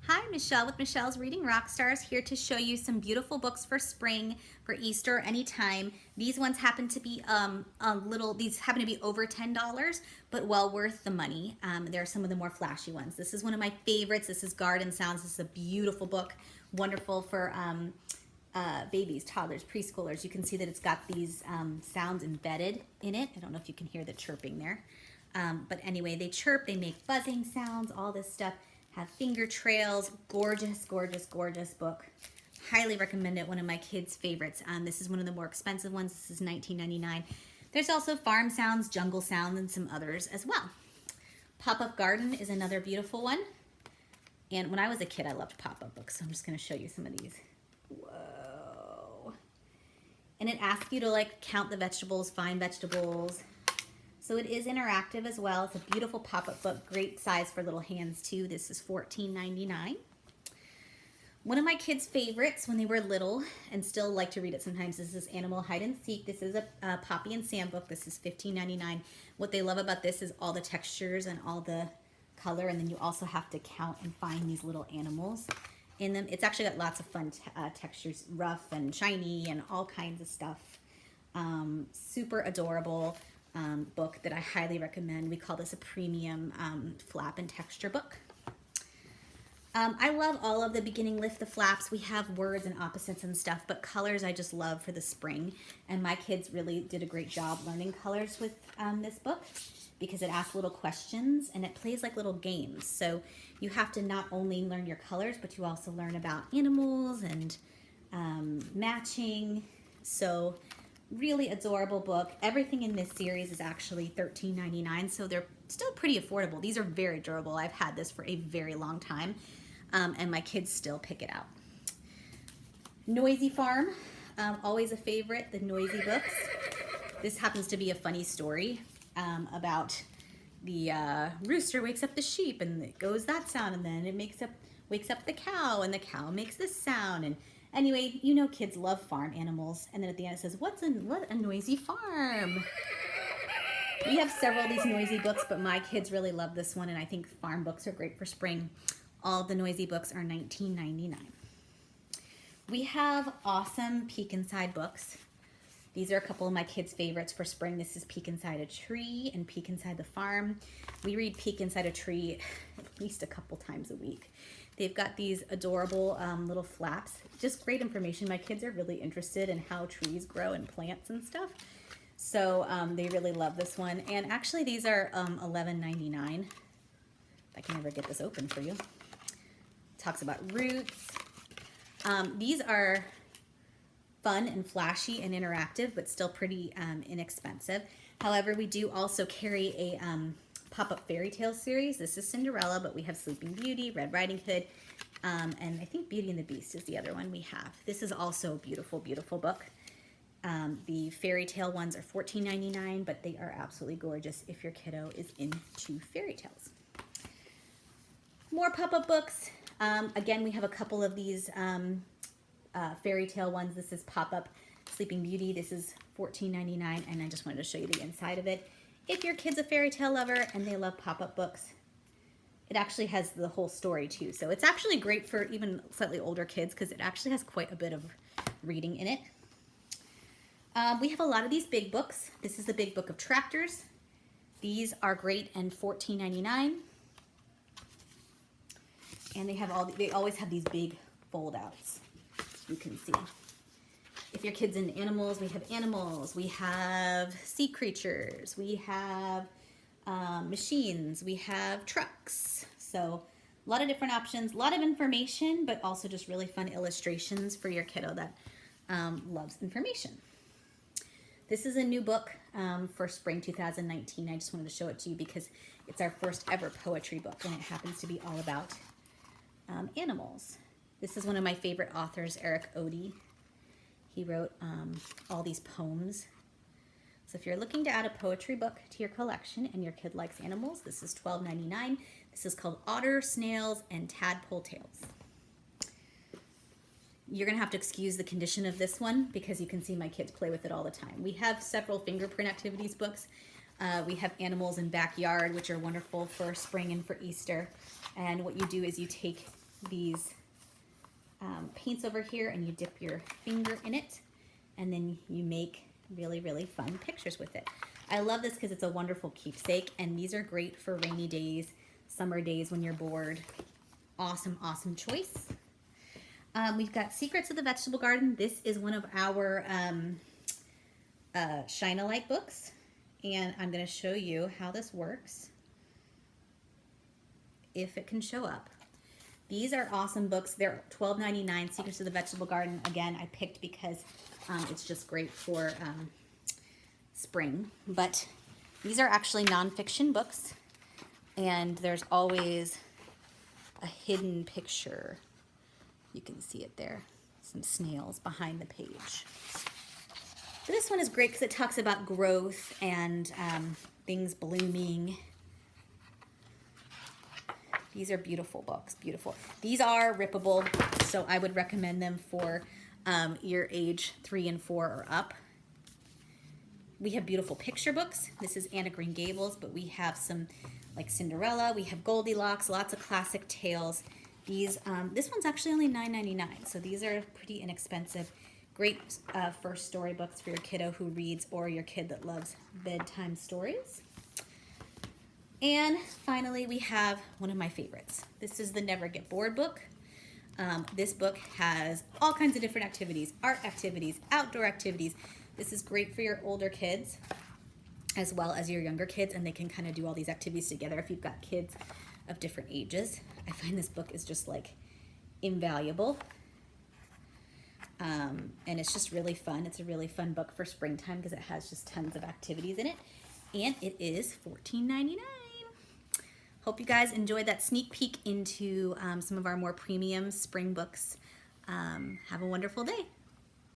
Hi, Michelle with Michelle's Reading Rockstars, here to show you some beautiful books for spring, for Easter, anytime. These ones happen to be these happen to be over $10, but well worth the money. There are some of the more flashy ones. This is one of my favorites. This is Garden Sounds. This is a beautiful book, wonderful for babies, toddlers, preschoolers. You can see that it's got these sounds embedded in it. I don't know if you can hear the chirping there. But anyway, they chirp, they make buzzing sounds, all this stuff. Have finger trails. Gorgeous, gorgeous, gorgeous book. Highly recommend it. One of my kids' favorites. This is one of the more expensive ones. This is $19.99. There's also farm sounds, jungle sounds, and some others as well. Pop-Up Garden is another beautiful one. And when I was a kid, I loved pop-up books, so I'm just going to show you some of these. Whoa. And it asks you to like count the vegetables, find vegetables. So it is interactive as well. It's a beautiful pop-up book, great size for little hands too. This is $14.99. One of my kids' favorites when they were little and still like to read it sometimes is this Animal Hide and Seek. This is a Poppy and Sam book. This is $15.99. What they love about this is all the textures and all the color, and then you also have to count and find these little animals in them. It's actually got lots of fun textures, rough and shiny and all kinds of stuff. Super adorable. Book that I highly recommend. We call this a premium flap and texture book. I love all of the beginning lift the flaps. We have words and opposites and stuff, but colors I just love for the spring. And my kids really did a great job learning colors with this book because it asks little questions and it plays like little games. So you have to not only learn your colors, but you also learn about animals and matching. So really adorable book. Everything in this series is actually $13.99, so they're still pretty affordable. These are very durable. I've had this for a very long time, and my kids still pick it out. Noisy Farm, always a favorite, the Noisy books. This happens to be a funny story about the rooster wakes up the sheep, and it goes that sound, and then it wakes up the cow, and the cow makes this sound, and anyway, you know kids love farm animals. And then at the end it says, what a noisy farm. We have several of these noisy books, but my kids really love this one, and I think farm books are great for spring. All the noisy books are $19.99. We have awesome Peek Inside books. These are a couple of my kids' favorites for spring. This is Peek Inside a Tree and Peek Inside the Farm. We read Peek Inside a Tree at least a couple times a week. They've got these adorable little flaps. Just great information. My kids are really interested in how trees grow and plants and stuff. So they really love this one. And actually these are $11.99. If I can ever get this open for you. Talks about roots. These are fun and flashy and interactive, but still pretty inexpensive. However, we do also carry a pop-up fairy tale series. This is Cinderella, but we have Sleeping Beauty, Red Riding Hood, and I think Beauty and the Beast is the other one we have. This is also a beautiful, beautiful book. The fairy tale ones are $14.99, but they are absolutely gorgeous if your kiddo is into fairy tales. More pop-up books. Again, we have a couple of these fairy tale ones. This is Pop-Up Sleeping Beauty. This is $14.99, and I just wanted to show you the inside of it. If your kid's a fairy tale lover and they love pop-up books, it actually has the whole story too. So it's actually great for even slightly older kids because it actually has quite a bit of reading in it. We have a lot of these big books. This is the Big Book of Tractors. These are great and $14.99. And they always have these big fold outs, you can see. If your kid's in animals, we have animals, we have sea creatures, we have machines, we have trucks. So a lot of different options, a lot of information, but also just really fun illustrations for your kiddo that loves information. This is a new book for spring 2019. I just wanted to show it to you because it's our first ever poetry book, and it happens to be all about animals. This is one of my favorite authors, Eric Odie. He wrote all these poems. So if you're looking to add a poetry book to your collection and your kid likes animals, this is $12.99. This is called Otter, Snails, and Tadpole Tales. You're gonna have to excuse the condition of this one because you can see my kids play with it all the time. We have several fingerprint activities books. We have Animals in Backyard, which are wonderful for spring and for Easter. And what you do is you take these paints over here, and you dip your finger in it, and then you make really, really fun pictures with it. I love this because it's a wonderful keepsake, and these are great for rainy days, summer days when you're bored. Awesome, awesome choice. We've got Secrets of the Vegetable Garden. This is one of our Shine-a-Light books, and I'm going to show you how this works, if it can show up. These are awesome books. They're $12.99. Secrets of the Vegetable Garden, again, I picked because it's just great for spring. But these are actually nonfiction books, and there's always a hidden picture. You can see it there, some snails behind the page. But this one is great because it talks about growth and things blooming. These are beautiful books, beautiful. These are rippable, so I would recommend them for your age 3 and 4 or up. We have beautiful picture books. This is Anne of Green Gables, but we have some like Cinderella. We have Goldilocks, lots of classic tales. These, this one's actually only $9.99, so these are pretty inexpensive. Great first storybooks for your kiddo who reads, or your kid that loves bedtime stories. And finally, we have one of my favorites. This is the Never Get Bored book. This book has all kinds of different activities, art activities, outdoor activities. This is great for your older kids as well as your younger kids, and they can kind of do all these activities together if you've got kids of different ages. I find this book is just like invaluable. And it's just really fun. It's a really fun book for springtime because it has just tons of activities in it. And it is $14.99. Hope you guys enjoyed that sneak peek into some of our more premium spring books. Have a wonderful day.